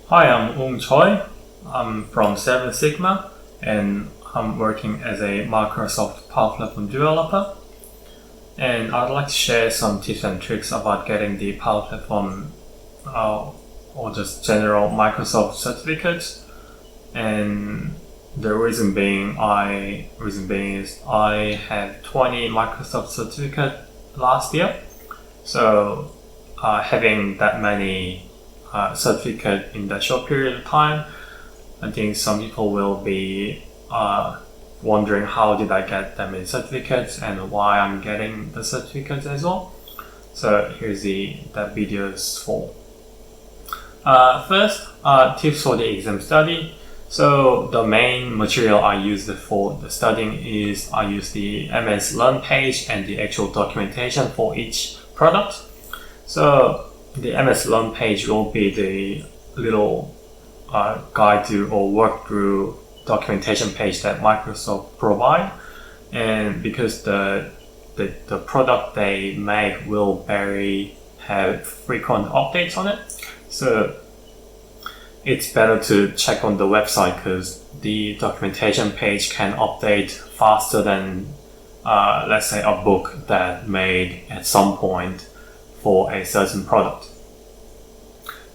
Hi, I'm Ung Choi. I'm from Seven Sigma and I'm working as a Microsoft Power Platform developer. And I'd like to share some tips and tricks about getting the Power Platform or just general Microsoft certificates. And the reason being is I had 20 Microsoft certificate last year. So having that many certificate in that short period of time, I think some people will be wondering how did I get that many certificates and why I'm getting the certificates as well. So here's that video is for. First, tips for the exam study. So the main material I use for the studying is I use the MS Learn page and the actual documentation for each product. So the MS Learn page will be the little guide to or work through documentation page that Microsoft provide, and because the product they make will have frequent updates on it, so it's better to check on the website because the documentation page can update faster than let's say a book that made at some point for a certain product.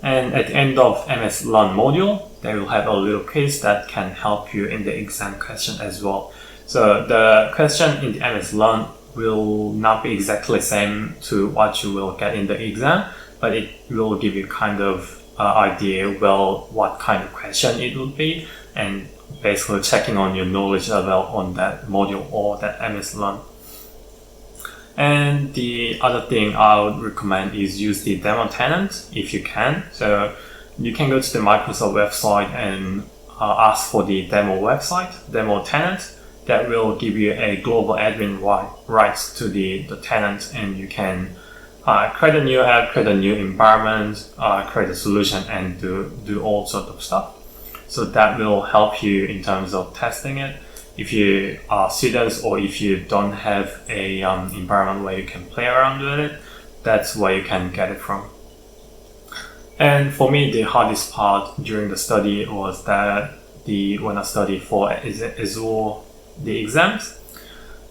And at the end of MS Learn module, they will have a little quiz that can help you in the exam question as well. So the question in the MS Learn will not be exactly the same to what you will get in the exam, but it will give you kind of idea what kind of question it would be, and basically checking on your knowledge level on that module or that MS Learn. And the other thing I would recommend is use the demo tenant if you can. So you can go to the Microsoft website and ask for the demo tenant. That will give you a global admin rights to the tenant, and you can create a new app, create a new environment, create a solution, and do all sorts of stuff. So that will help you in terms of testing it. If you are students or if you don't have a environment where you can play around with it, that's where you can get it from. And for me, the hardest part during the study was that when I studied for Azure, the exams,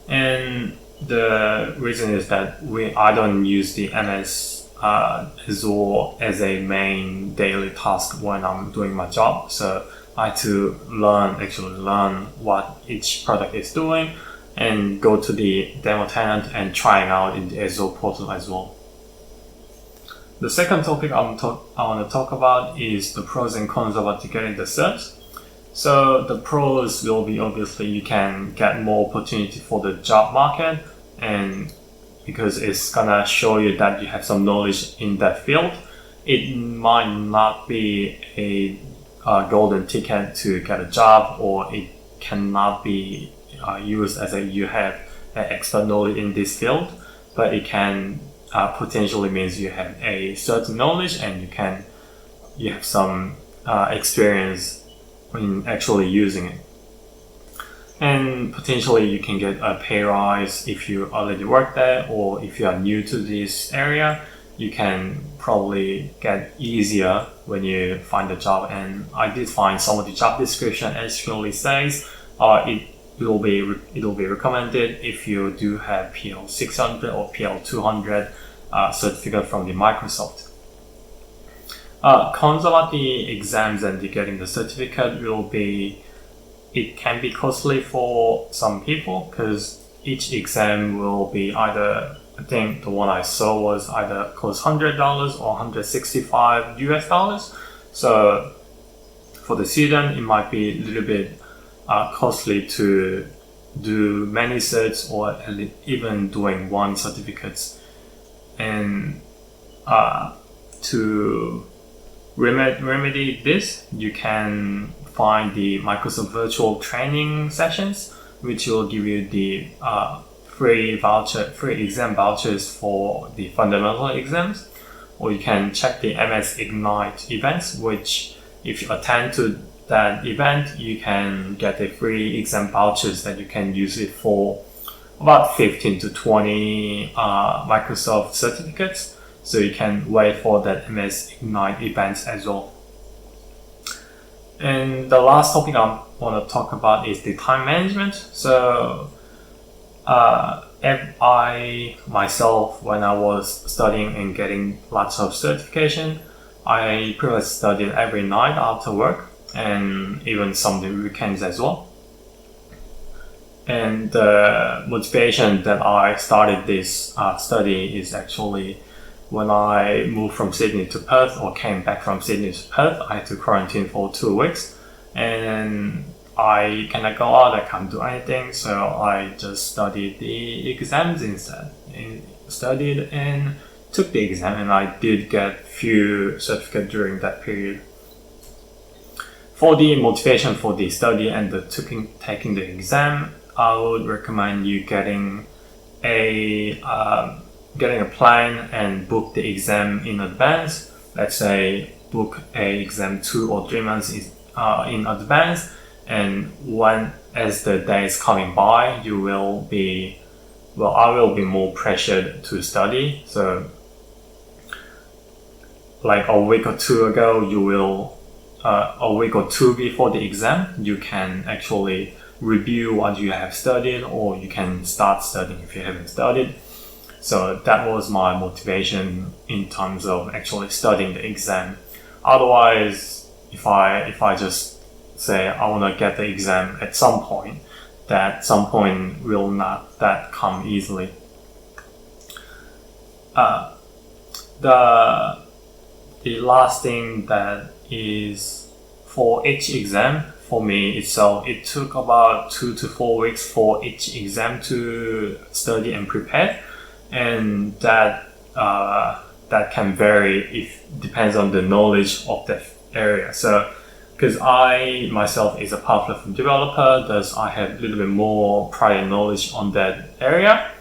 and the reason is that I don't use the MS Azure as a main daily task when I'm doing my job. So I had to learn what each product is doing and go to the demo tenant and trying out in the Azure portal as well. The second topic I want to talk about is the pros and cons about getting the certs. So the pros will be obviously you can get more opportunity for the job market, and because it's gonna show you that you have some knowledge in that field. It might not be a golden ticket to get a job, or it cannot be used as you have expert knowledge in this field, but it can potentially means you have a certain knowledge and you have some experience in actually using it. And potentially you can get a pay rise if you already work there, or if you are new to this area, you can probably get easier when you find a job. And I did find some of the job description actually says it will be recommended if you do have PL 600 or PL 200 certificate from the Microsoft. Cons about the exams and getting the certificate will be it can be costly for some people because each exam will be either, I think the one I saw was either cost $100 or $165 US. So for the student, it might be a little bit costly to do many certs or even doing one certificate. And to remedy this, you can find the Microsoft virtual training sessions, which will give you the free exam vouchers for the fundamental exams, or you can check the MS Ignite events, which if you attend to that event, you can get a free exam vouchers that you can use it for about 15 to 20 Microsoft certificates. So you can wait for that MS Ignite events as well. And the last topic I want to talk about is the time management. So I myself, when I was studying and getting lots of certification, I pretty much studied every night after work and even some weekends as well. And the motivation that I started this study is actually when I moved from Sydney to Perth, or came back from Sydney to Perth. I had to quarantine for 2 weeks, and I cannot go out, I can't do anything, so I just studied the exams instead. Studied and took the exam, and I did get few certificates during that period. For the motivation for the study and the taking the exam, I would recommend you getting a plan and book the exam in advance. Let's say book a exam 2 or 3 months in advance, and as the days coming by, I will be more pressured to study. So like a week or two ago, a week or two before the exam, you can actually review what you have studied, or you can start studying if you haven't studied. So that was my motivation in terms of actually studying the exam. Otherwise, if I just say I want to get the exam at some point, that some point will not that come easily. The last thing that is for each exam, for me itself, it took about 2 to 4 weeks for each exam to study and prepare, and that can vary. It depends on the knowledge of the area. So, because I myself is a Power Platform developer, thus I have a little bit more prior knowledge on that area.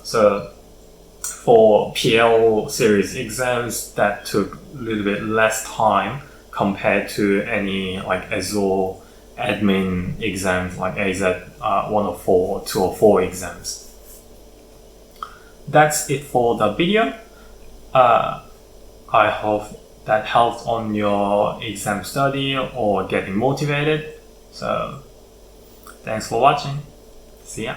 So for PL series exams, that took a little bit less time compared to any like Azure admin exams like AZ 104 or 204 exams. That's it for the video. I hope that helped on your exam study or getting motivated. So thanks for watching. See ya.